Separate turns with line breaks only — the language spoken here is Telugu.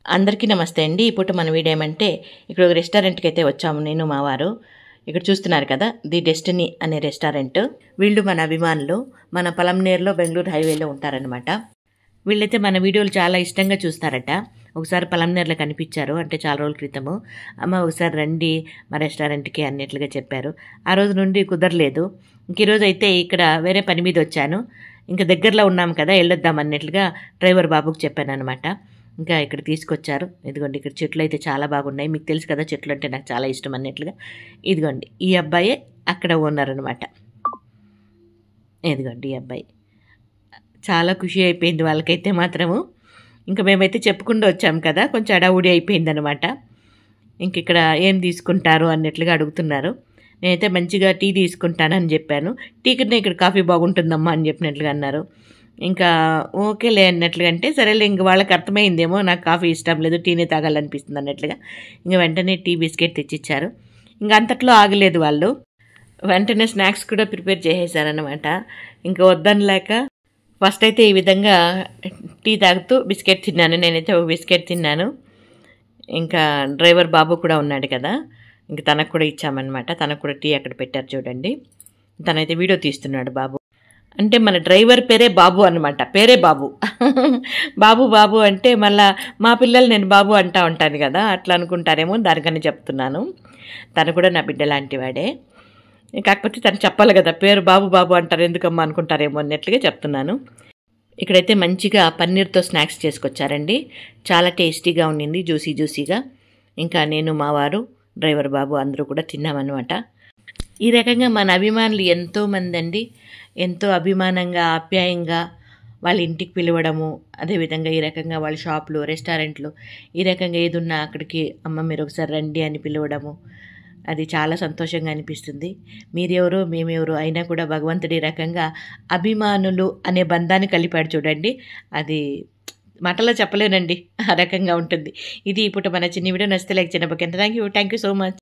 అందరికీ నమస్తే అండి. ఇప్పుడు మన వీడియో ఏమంటే ఇక్కడ ఒక రెస్టారెంట్కి అయితే వచ్చాము నేను మా వారు. ఇక్కడ చూస్తున్నారు కదా, ది డెస్టినీ అనే రెస్టారెంట్. వీళ్ళు మన అభిమానులు, మన పలంనేరులో బెంగళూరు హైవేలో ఉంటారనమాట. వీళ్ళైతే మన వీడియోలు చాలా ఇష్టంగా చూస్తారట. ఒకసారి పలంనేరులో కనిపించారు, అంటే చాలా రోజుల క్రితము. అమ్మ ఒకసారి రండి మా రెస్టారెంట్కి అన్నట్లుగా చెప్పారు. ఆ రోజు నుండి కుదరలేదు. ఇంక ఈరోజు అయితే ఇక్కడ వేరే పని మీద వచ్చాను. ఇంకా దగ్గరలో ఉన్నాము కదా, వెళ్ళొద్దాం అన్నట్లుగా డ్రైవర్ బాబుకి చెప్పాను అనమాట. ఇంకా ఇక్కడ తీసుకొచ్చారు. ఇదిగోండి, ఇక్కడ చెట్లు అయితే చాలా బాగున్నాయి. మీకు తెలుసు కదా, చెట్లు అంటే నాకు చాలా ఇష్టం అన్నట్లుగా. ఇదిగోండి, ఈ అబ్బాయే అక్కడ ఓనర్ అనమాట. ఇదిగోండి ఈ అబ్బాయి. చాలా ఖుషి అయిపోయింది వాళ్ళకైతే మాత్రము. ఇంకా మేమైతే చెప్పుకుంటూ వచ్చాము కదా, కొంచెం అడావుడి అయిపోయిందనమాట. ఇంక ఇక్కడ ఏం తీసుకుంటారు అన్నట్లుగా అడుగుతున్నారు. నేనైతే మంచిగా టీ తీసుకుంటానని చెప్పాను. టీ కన్నా ఇక్కడ కాఫీ బాగుంటుందమ్మా అని చెప్పినట్లుగా అన్నారు. ఇంకా ఓకేలే అన్నట్లుగా అంటే సరేలే, ఇంక వాళ్ళకి అర్థమైందేమో నాకు కాఫీ ఇష్టం లేదు, టీనే తాగాలనిపిస్తుంది అన్నట్లుగా ఇంకా వెంటనే టీ బిస్కెట్ తెచ్చిచ్చారు. ఇంకా అంతట్లో ఆగలేదు వాళ్ళు, వెంటనే స్నాక్స్ కూడా ప్రిపేర్ చేసేసారనమాట. ఇంకా వద్దనలేక ఫస్ట్ అయితే ఈ విధంగా టీ తాగుతూ బిస్కెట్ తిన్నాను. నేనైతే ఒక బిస్కెట్ తిన్నాను. ఇంకా డ్రైవర్ బాబు కూడా ఉన్నాడు కదా, ఇంక తనకు కూడా ఇచ్చామన్నమాట. తనకు కూడా టీ అక్కడ పెట్టారు చూడండి. తనైతే వీడియో తీస్తున్నాడు బాబు. అంటే మన డ్రైవర్ పేరే బాబు అనమాట, పేరే బాబు. బాబు బాబు అంటే మళ్ళా మా పిల్లలు నేను బాబు అంటా ఉంటాను కదా, అట్లా అనుకుంటారేమో దానికని చెప్తున్నాను. తను కూడా నా బిడ్డ లాంటి వాడే, కాకపోతే తను చెప్పాలి కదా, పేరు బాబు బాబు అంటారు ఎందుకమ్మా అనుకుంటారేమో అన్నట్లుగా చెప్తున్నాను. ఇక్కడైతే మంచిగా పన్నీర్తో స్నాక్స్ చేసుకొచ్చారండి. చాలా టేస్టీగా ఉండింది, జ్యూసీ జ్యూసీగా. ఇంకా నేను మా వారు డ్రైవర్ బాబు అందరూ కూడా తిన్నామన్నమాట. ఈ రకంగా మన అభిమానులు ఎంతోమంది అండి, ఎంతో అభిమానంగా ఆప్యాయంగా వాళ్ళ ఇంటికి పిలవడము, అదేవిధంగా ఈ రకంగా వాళ్ళ షాపులు రెస్టారెంట్లు ఈ రకంగా ఏదున్నా అక్కడికి అమ్మ మీరు ఒకసారి రండి అని పిలవడము, అది చాలా సంతోషంగా అనిపిస్తుంది. మీరెవరో మేమెవరో అయినా కూడా భగవంతుడి రకంగా అభిమానులు అనే బంధాన్ని కలిపాడు చూడండి, అది మాటలో చెప్పలేనండి, ఆ రకంగా ఉంటుంది. ఇది ఇప్పుడు మన చిన్న వీడియో నచ్చితే లైక్ చేయండి. Thank you so much.